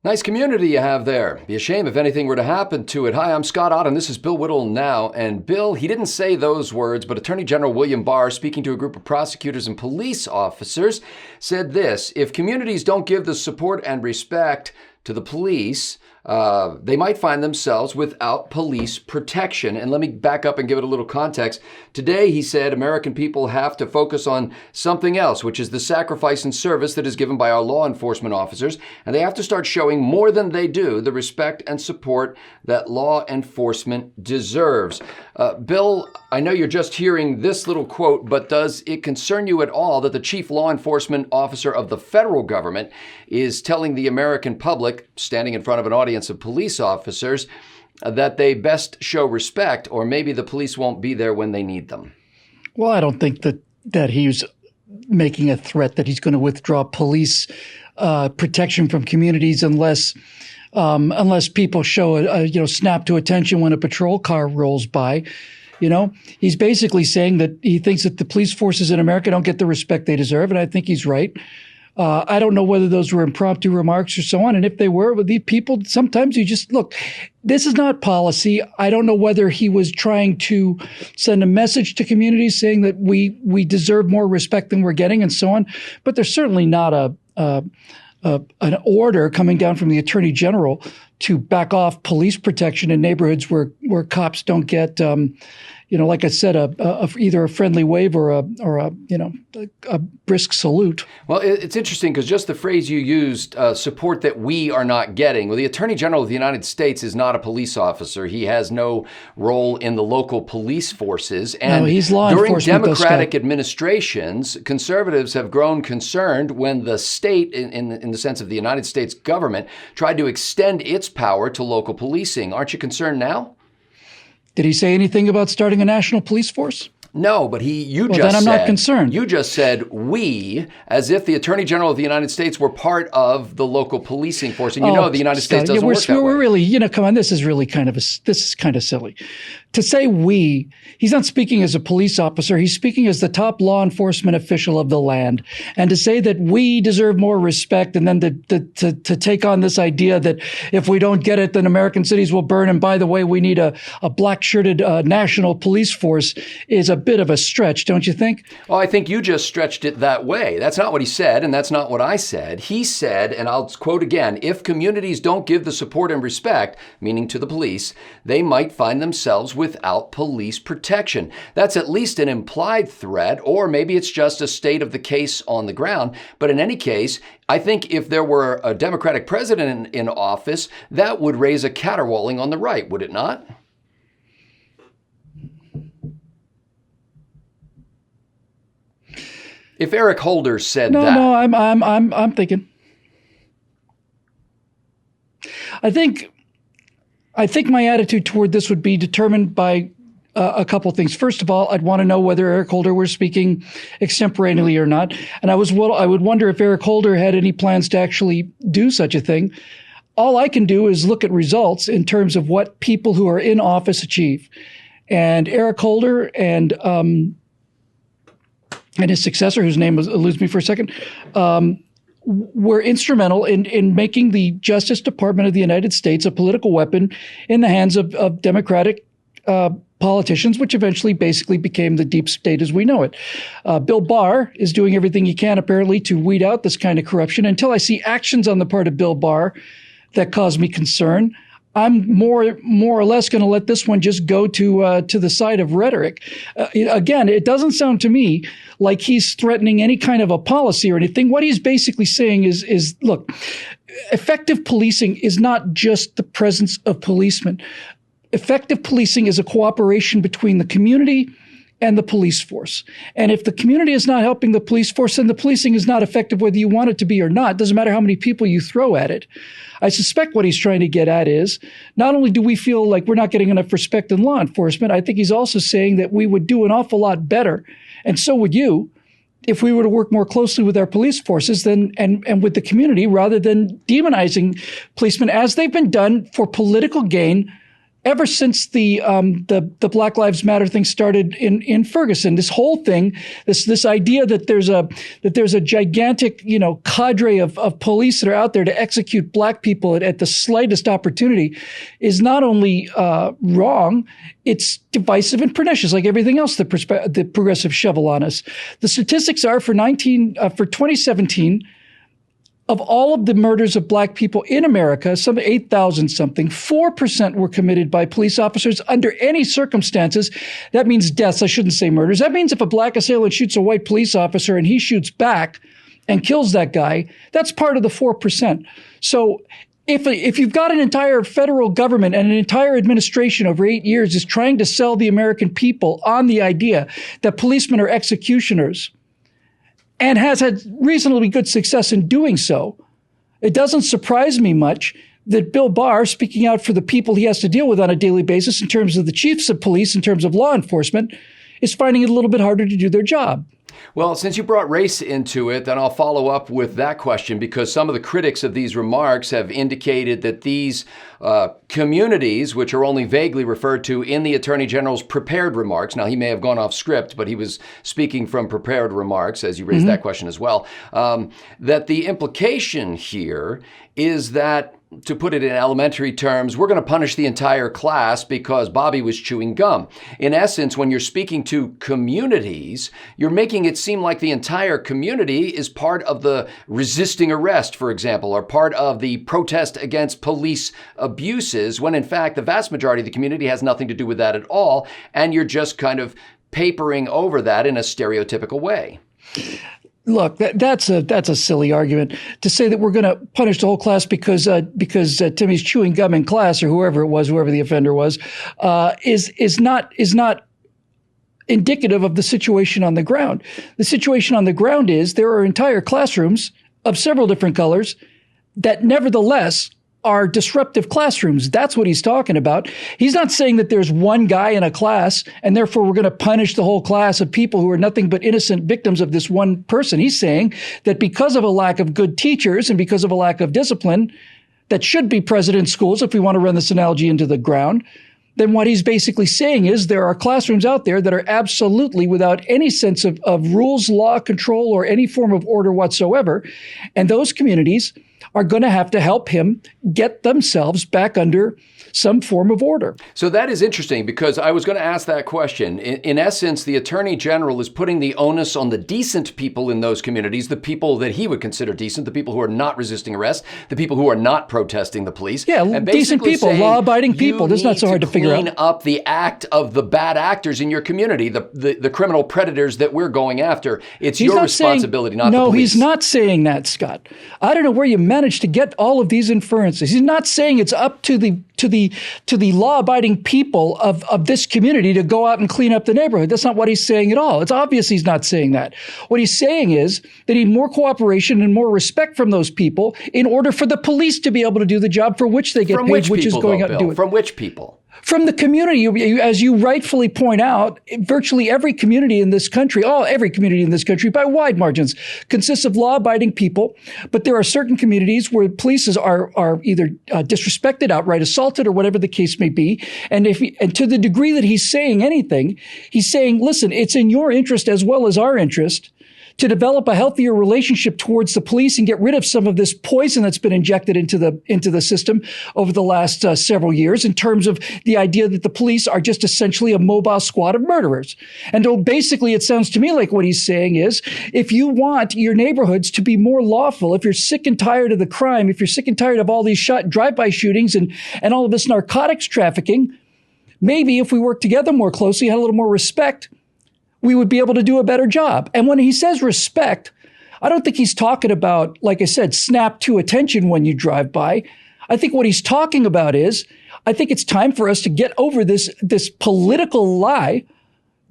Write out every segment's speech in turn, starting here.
Nice community you have there. Be a shame if anything were to happen to it. Hi, I'm Scott Ott, and this is Bill Whittle Now. And Bill, he didn't say those words, but Attorney General William Barr, speaking to a group of prosecutors and police officers, said this: if communities don't give the support and respect to the police, they might find themselves without police protection. And let me back up and give it a little context. Today, he said, American people have to focus on something else, which is the sacrifice and service that is given by our law enforcement officers. And they have to start showing more than they do the respect and support that law enforcement deserves. Bill, I know you're just hearing this little quote, but does it concern you at all that the chief law enforcement officer of the federal government is telling the American public, standing in front of an audience of police officers, that they best show respect, or maybe the police won't be there when they need them? Well, I don't think that he's making a threat that he's going to withdraw police protection from communities unless people show snap to attention when a patrol car rolls by. He's basically saying that he thinks that the police forces in America don't get the respect they deserve, and I think he's right. I don't know whether those were impromptu remarks or so on. And if they were, with these people, sometimes you just look, this is not policy. I don't know whether he was trying to send a message to communities saying that we deserve more respect than we're getting and so on. But there's certainly not an order coming down from the Attorney General to back off police protection in neighborhoods where cops don't get, like I said, either a friendly wave or a brisk salute. Well, it's interesting because just the phrase you used, support that we are not getting. Well, the Attorney General of the United States is not a police officer. He has no role in the local police forces. And no, he's law during enforcement, Democratic administrations, conservatives have grown concerned when the state, in the sense of the United States government, tried to extend its power to local policing. Aren't you concerned now? Did he say anything about starting a national police force? No, but then I'm not concerned. You just said we, as if the Attorney General of the United States were part of the local policing force. And the United States doesn't work that way. We're really, come on, this is kind of silly. To say we, he's not speaking as a police officer. He's speaking as the top law enforcement official of the land. And to say that we deserve more respect, and then to take on this idea that if we don't get it, then American cities will burn. And by the way, we need a black-shirted national police force is a bit of a stretch, don't you think? Well, I think you just stretched it that way. That's not what he said, and that's not what I said. He said, and I'll quote again, if communities don't give the support and respect, meaning to the police, they might find themselves without police protection. That's at least an implied threat, or maybe it's just a state of the case on the ground. But in any case, I think if there were a Democratic president in office, that would raise a caterwauling on the right, would it not? If Eric Holder said that. No, I'm thinking. I think my attitude toward this would be determined by a couple of things. First of all, I'd want to know whether Eric Holder were speaking extemporaneously or not. And I would wonder if Eric Holder had any plans to actually do such a thing. All I can do is look at results in terms of what people who are in office achieve. And Eric Holder and his successor, whose name eludes me for a second, were instrumental in making the Justice Department of the United States a political weapon in the hands of Democratic politicians, which eventually basically became the deep state as we know it. Bill Barr is doing everything he can, apparently, to weed out this kind of corruption. Until I see actions on the part of Bill Barr that cause me concern, I'm more or less going to let this one just go to the side of rhetoric. Again, it doesn't sound to me like he's threatening any kind of a policy or anything. What he's basically saying is, look, effective policing is not just the presence of policemen. Effective policing is a cooperation between the community and the police force. And if the community is not helping the police force, then the policing is not effective whether you want it to be or not. It doesn't matter how many people you throw at it. I suspect what he's trying to get at is, not only do we feel like we're not getting enough respect in law enforcement, I think he's also saying that we would do an awful lot better, and so would you, if we were to work more closely with our police forces and with the community rather than demonizing policemen as they've been done for political gain ever since the Black Lives Matter thing started in Ferguson. This whole thing, this idea that there's a gigantic, cadre of police that are out there to execute black people at the slightest opportunity is not only wrong, it's divisive and pernicious, like everything else the progressives shovel on us. The statistics are for 2017. Of all of the murders of black people in America, some 8,000 something, 4% were committed by police officers under any circumstances. That means deaths. I shouldn't say murders. That means if a black assailant shoots a white police officer and he shoots back and kills that guy, that's part of the 4%. So if you've got an entire federal government and an entire administration over 8 years is trying to sell the American people on the idea that policemen are executioners, and has had reasonably good success in doing so, it doesn't surprise me much that Bill Barr, speaking out for the people he has to deal with on a daily basis in terms of the chiefs of police, in terms of law enforcement, is finding it a little bit harder to do their job. Well, since you brought race into it, then I'll follow up with that question, because some of the critics of these remarks have indicated that these communities, which are only vaguely referred to in the Attorney General's prepared remarks — now he may have gone off script, but he was speaking from prepared remarks, as you raised that question as well — that the implication here is that, to put it in elementary terms, we're going to punish the entire class because Bobby was chewing gum. In essence, when you're speaking to communities, you're making it seem like the entire community is part of the resisting arrest, for example, or part of the protest against police abuses, when in fact the vast majority of the community has nothing to do with that at all, and you're just kind of papering over that in a stereotypical way. Look, that's a silly argument to say that we're going to punish the whole class because Timmy's chewing gum in class, or whoever the offender was, is not indicative of the situation on the ground. The situation on the ground is there are entire classrooms of several different colors that nevertheless are disruptive classrooms. That's what he's talking about. He's not saying that there's one guy in a class and therefore we're going to punish the whole class of people who are nothing but innocent victims of this one person. He's saying that because of a lack of good teachers and because of a lack of discipline that should be present in schools, if we want to run this analogy into the ground, then what he's basically saying is there are classrooms out there that are absolutely without any sense of rules, law, control, or any form of order whatsoever. And those communities are going to have to help him get themselves back under some form of order. So that is interesting, because I was going to ask that question. In essence, the Attorney General is putting the onus on the decent people in those communities, the people that he would consider decent, the people who are not resisting arrest, the people who are not protesting the police. Yeah, decent people, law-abiding people. That's not so hard to figure out. Clean up the act of the bad actors in your community, the criminal predators that we're going after. It's your responsibility, not the police. No, he's not saying that, Scott. I don't know where you managed to get all of these inferences. He's not saying it's up to the law-abiding people of this community to go out and clean up the neighborhood. That's not what he's saying at all. It's obvious he's not saying that. What he's saying is they need more cooperation and more respect from those people in order for the police to be able to do the job for which they get paid, which is going out and do it. From which people? From the community, as you rightfully point out, virtually every community in this country, every community in this country by wide margins, consists of law-abiding people. But there are certain communities where police are either disrespected, outright assaulted, or whatever the case may be. And to the degree that he's saying anything, he's saying, listen, it's in your interest as well as our interest to develop a healthier relationship towards the police and get rid of some of this poison that's been injected into the system over the last several years, in terms of the idea that the police are just essentially a mobile squad of murderers. And basically, it sounds to me like what he's saying is, if you want your neighborhoods to be more lawful, if you're sick and tired of the crime, if you're sick and tired of all these drive-by shootings and all of this narcotics trafficking, maybe if we work together more closely, had a little more respect, we would be able to do a better job. And when he says respect, I don't think he's talking about, like I said, snap to attention when you drive by. I think what he's talking about is, I think it's time for us to get over this political lie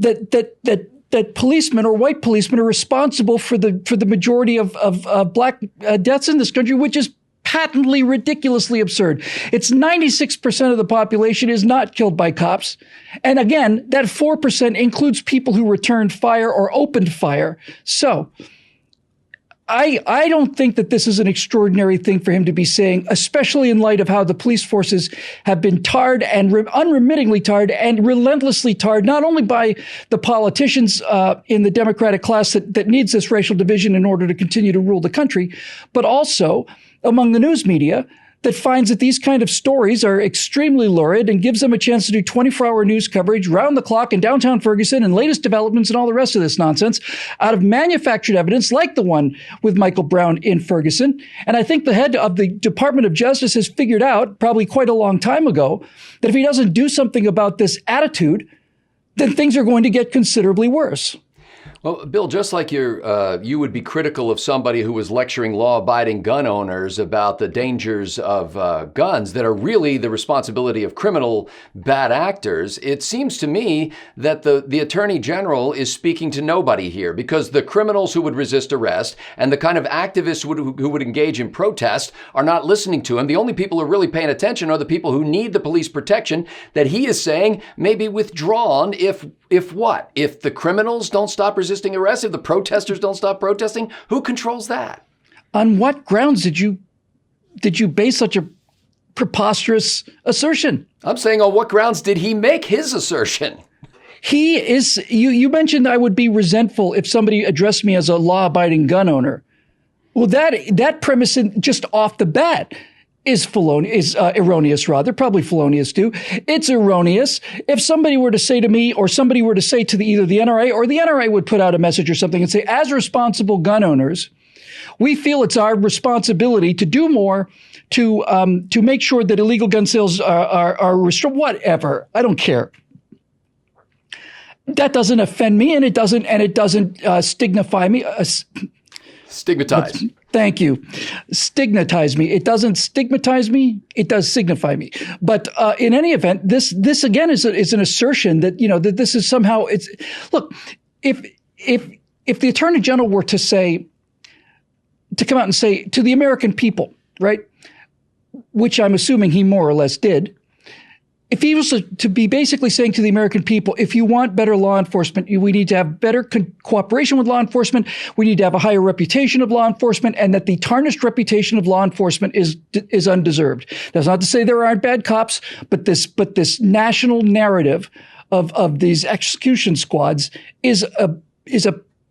that policemen or white policemen are responsible for the majority of black deaths in this country, which is patently, ridiculously absurd. It's 96% of the population is not killed by cops. And again, that 4% includes people who returned fire or opened fire. So I don't think that this is an extraordinary thing for him to be saying, especially in light of how the police forces have been tarred and unremittingly tarred and relentlessly tarred, not only by the politicians in the Democratic class that needs this racial division in order to continue to rule the country, but also among the news media that finds that these kind of stories are extremely lurid and gives them a chance to do 24-hour news coverage round the clock in downtown Ferguson and latest developments and all the rest of this nonsense out of manufactured evidence like the one with Michael Brown in Ferguson. And I think the head of the Department of Justice has figured out, probably quite a long time ago, that if he doesn't do something about this attitude, then things are going to get considerably worse. Well, Bill, just like you would be critical of somebody who was lecturing law-abiding gun owners about the dangers of guns that are really the responsibility of criminal bad actors, it seems to me that the Attorney General is speaking to nobody here, because the criminals who would resist arrest and the kind of activists who would engage in protest are not listening to him. The only people who are really paying attention are the people who need the police protection that he is saying may be withdrawn if what? If the criminals don't stop resisting arrest, if the protesters don't stop protesting, who controls that? On what grounds did you base such a preposterous assertion? I'm saying, on what grounds did he make his assertion? He is, you mentioned I would be resentful if somebody addressed me as a law-abiding gun owner. Well, that premise just off the bat is erroneous, rather, probably felonious too. It's erroneous. If somebody were to say to me, or somebody were to say to either the NRA, or the NRA would put out a message or something and say, as responsible gun owners, we feel it's our responsibility to do more to make sure that illegal gun sales are restricted, whatever. I don't care. That doesn't offend me, and it doesn't stigmatize me. Stigmatize. Thank you. Stigmatize me. It doesn't stigmatize me. It does signify me. But in any event, this again is an assertion that that this is somehow it's. Look, if the Attorney General were to come out and say to the American people, right, which I'm assuming he more or less did. If he was to be basically saying to the American people, if you want better law enforcement, we need to have better cooperation with law enforcement. We need to have a higher reputation of law enforcement, and that the tarnished reputation of law enforcement is undeserved. That's not to say there aren't bad cops, but this national narrative of these execution squads is a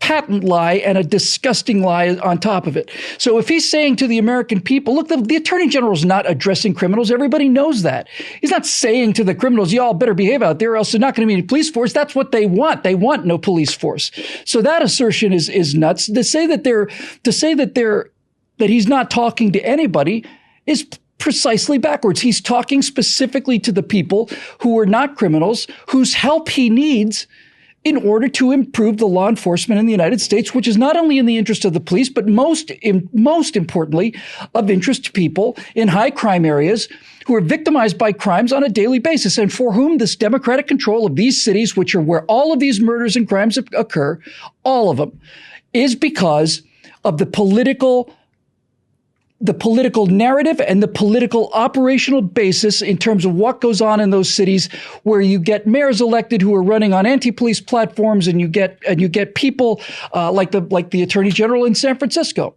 patent lie and a disgusting lie on top of it. So if he's saying to the American people, look, the Attorney General is not addressing criminals. Everybody knows that. He's not saying to the criminals, y'all better behave out there or else there's not going to be any police force. That's what they want. They want no police force. So that assertion is nuts. To say that he's not talking to anybody is precisely backwards. He's talking specifically to the people who are not criminals, whose help he needs in order to improve the law enforcement in the United States, which is not only in the interest of the police, but most importantly, of interest to people in high crime areas who are victimized by crimes on a daily basis, and for whom this democratic control of these cities, which are where all of these murders and crimes occur, all of them, is because of the political narrative and the political operational basis in terms of what goes on in those cities, where you get mayors elected who are running on anti-police platforms, and you get people like the Attorney General in San Francisco,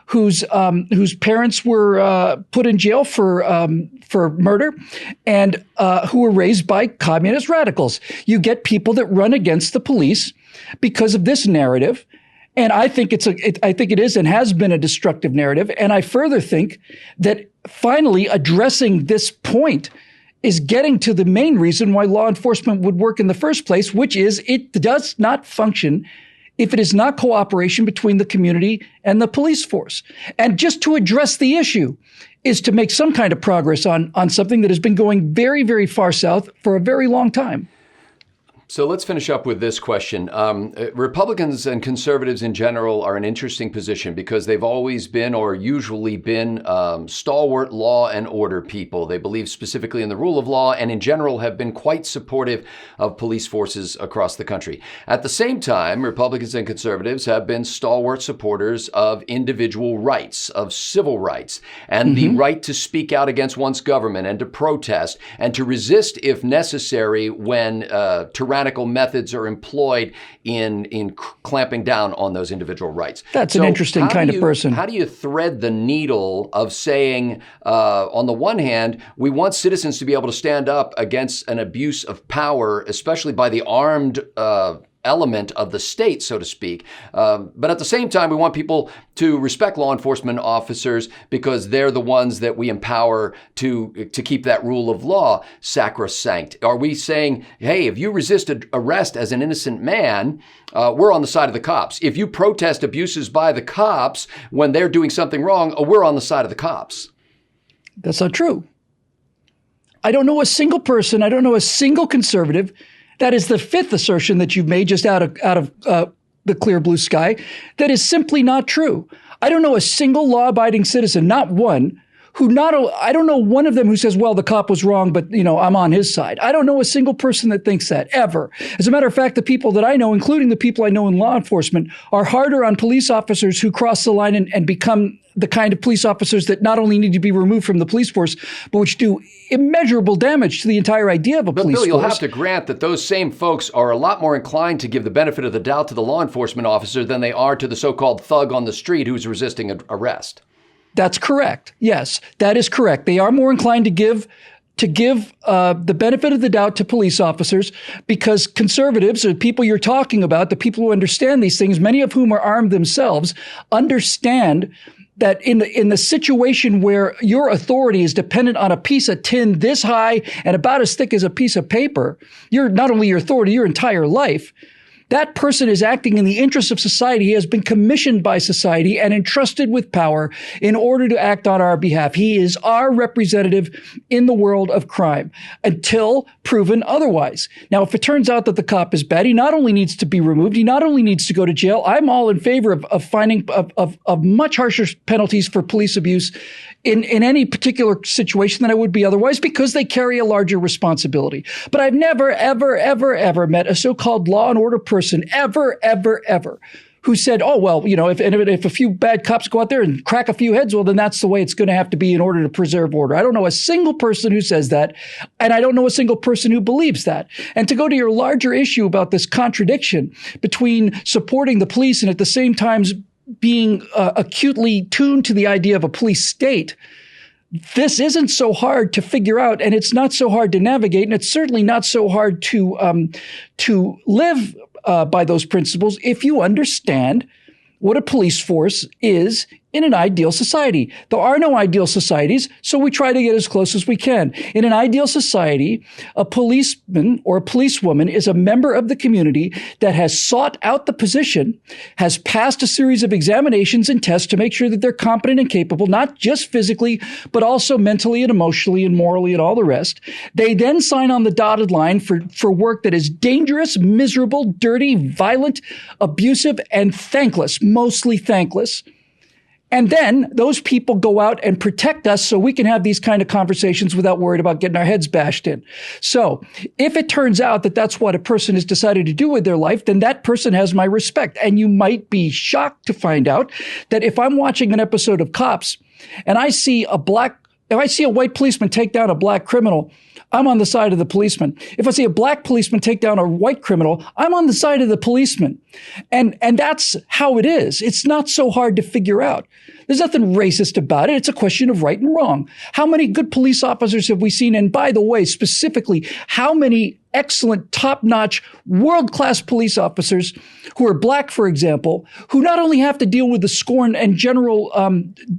whose parents were put in jail for murder, and who were raised by communist radicals. You get people that run against the police because of this narrative. And I think it is and has been a destructive narrative. And I further think that finally addressing this point is getting to the main reason why law enforcement would work in the first place, which is it does not function if it is not cooperation between the community and the police force. And just to address the issue is to make some kind of progress on something that has been going very, very far south for a very long time. So let's finish up with this question. Republicans and conservatives in general are in an interesting position because they've always been, or usually been, stalwart law and order people. They believe specifically in the rule of law and in general have been quite supportive of police forces across the country. At the same time, Republicans and conservatives have been stalwart supporters of individual rights, of civil rights, and the right to speak out against one's government and to protest and to resist if necessary when tyrannical tyrannical methods are employed in clamping down on those individual rights. That's an interesting kind of person. How do you thread the needle of saying, on the one hand, we want citizens to be able to stand up against an abuse of power, especially by the armed element of the state, so to speak. But at the same time, we want people to respect law enforcement officers because they're the ones that we empower to keep that rule of law sacrosanct. Are we saying, hey, if you resist arrest as an innocent man, we're on the side of the cops. If you protest abuses by the cops when they're doing something wrong, we're on the side of the cops? That's not true. I don't know a single person, I don't know a single conservative. That is the fifth assertion that you've made just out of the clear blue sky. That is simply not true. I don't know a single law-abiding citizen, not one, I don't know one of them who says, well, the cop was wrong, but, I'm on his side. I don't know a single person that thinks that, ever. As a matter of fact, the people that I know, including the people I know in law enforcement, are harder on police officers who cross the line and become the kind of police officers that not only need to be removed from the police force, but which do immeasurable damage to the entire idea of a police force. But Bill, you'll have to grant that those same folks are a lot more inclined to give the benefit of the doubt to the law enforcement officer than they are to the so-called thug on the street who's resisting arrest. That's correct. Yes, that is correct. They are more inclined to give the benefit of the doubt to police officers because conservatives, or people you're talking about, the people who understand these things, many of whom are armed themselves, understand that in the situation where your authority is dependent on a piece of tin this high and about as thick as a piece of paper, you're not only your authority, your entire life. That person is acting in the interest of society. He has been commissioned by society and entrusted with power in order to act on our behalf. He is our representative in the world of crime until proven otherwise. Now, if it turns out that the cop is bad, he not only needs to be removed, he not only needs to go to jail. I'm all in favor of finding of much harsher penalties for police abuse in any particular situation than I would be otherwise, because they carry a larger responsibility. But I've never, ever, ever, ever met a so-called law and order person ever, who said, oh, well, if a few bad cops go out there and crack a few heads, well, then that's the way it's going to have to be in order to preserve order. I don't know a single person who says that, and I don't know a single person who believes that. And to go to your larger issue about this contradiction between supporting the police and at the same time being acutely tuned to the idea of a police state, this isn't so hard to figure out, and it's not so hard to navigate, and it's certainly not so hard to live by those principles if you understand what a police force is in an ideal society. There are no ideal societies, so we try to get as close as we can. In an ideal society, a policeman or a policewoman is a member of the community that has sought out the position, has passed a series of examinations and tests to make sure that they're competent and capable, not just physically, but also mentally and emotionally and morally and all the rest. They then sign on the dotted line for work that is dangerous, miserable, dirty, violent, abusive, and thankless, mostly thankless. And then those people go out and protect us so we can have these kind of conversations without worried about getting our heads bashed in. So if it turns out that that's what a person has decided to do with their life, then that person has my respect. And you might be shocked to find out that if I'm watching an episode of Cops and I see a white policeman take down a black criminal, I'm on the side of the policeman. If I see a black policeman take down a white criminal, I'm on the side of the policeman. And that's how it is. It's not so hard to figure out. There's nothing racist about it. It's a question of right and wrong. How many good police officers have we seen? And by the way, specifically, how many excellent, top-notch, world-class police officers who are black, for example, who not only have to deal with the scorn and general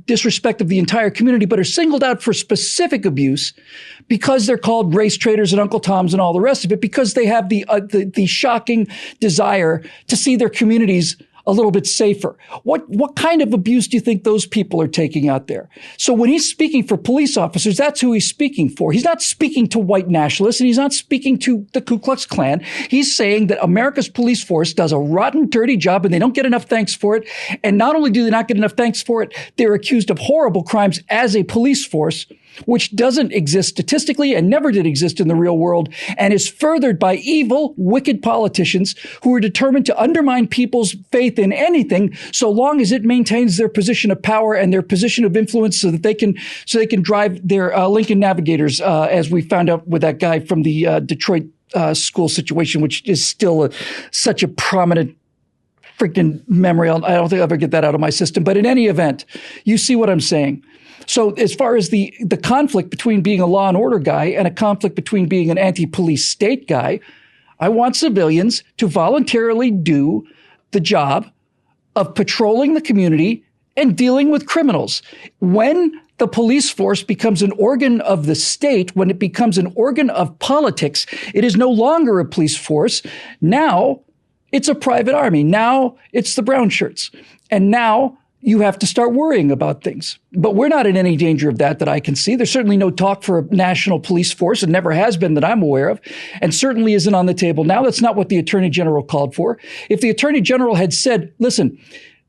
disrespect of the entire community, but are singled out for specific abuse because they're called race traitors and Uncle Toms and all the rest of it, because they have the shocking desire to see their communities a little bit safer. What kind of abuse do you think those people are taking out there? So when he's speaking for police officers, that's who he's speaking for. He's not speaking to white nationalists, and he's not speaking to the Ku Klux Klan. He's saying that America's police force does a rotten, dirty job, and they don't get enough thanks for it. And not only do they not get enough thanks for it, they're accused of horrible crimes as a police force, which doesn't exist statistically and never did exist in the real world, and is furthered by evil, wicked politicians who are determined to undermine people's faith in anything so long as it maintains their position of power and their position of influence so they can drive their Lincoln Navigators, as we found out with that guy from the Detroit school situation, which is still such a prominent freaking memory. I don't think I'll ever get that out of my system. But in any event, you see what I'm saying. So as far as the conflict between being a law and order guy and a conflict between being an anti-police state guy, I want civilians to voluntarily do the job of patrolling the community and dealing with criminals. When the police force becomes an organ of the state, when it becomes an organ of politics, it is no longer a police force. Now it's a private army. Now it's the brown shirts. And now you have to start worrying about things. But we're not in any danger of that I can see. There's certainly no talk for a national police force, and never has been that I'm aware of, and certainly isn't on the table now. That's not what the Attorney General called for. If the Attorney General had said, listen,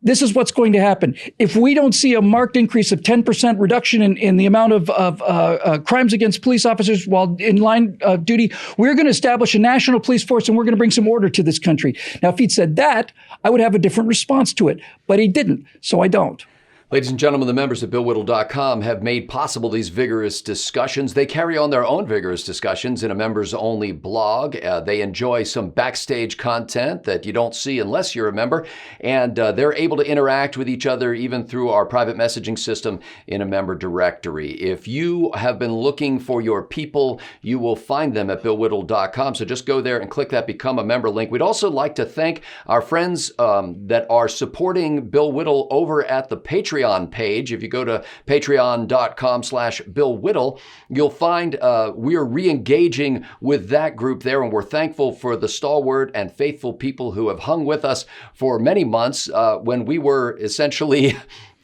this is what's going to happen. If we don't see a marked increase of 10% reduction in the amount of crimes against police officers while in line of duty, we're going to establish a national police force and we're going to bring some order to this country. Now, if he'd said that, I would have a different response to it. But he didn't, so I don't. Ladies and gentlemen, the members of BillWhittle.com have made possible these vigorous discussions. They carry on their own vigorous discussions in a members-only blog. They enjoy some backstage content that you don't see unless you're a member. And they're able to interact with each other even through our private messaging system in a member directory. If you have been looking for your people, you will find them at BillWhittle.com. So just go there and click that Become a Member link. We'd also like to thank our friends that are supporting Bill Whittle over at the Patreon page. If you go to patreon.com/Bill Whittle, you'll find we're re-engaging with that group there, and we're thankful for the stalwart and faithful people who have hung with us for many months when we were essentially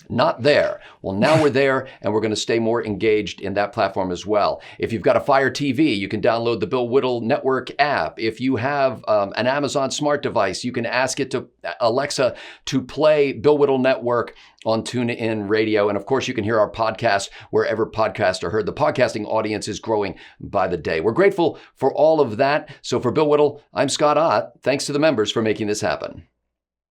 not there. Well, now we're there, and we're going to stay more engaged in that platform as well. If you've got a Fire TV, you can download the Bill Whittle Network app. If you have an Amazon smart device, you can ask it to Alexa to play Bill Whittle Network on TuneIn Radio. And of course, you can hear our podcast wherever podcasts are heard. The podcasting audience is growing by the day. We're grateful for all of that. So for Bill Whittle, I'm Scott Ott. Thanks to the members for making this happen.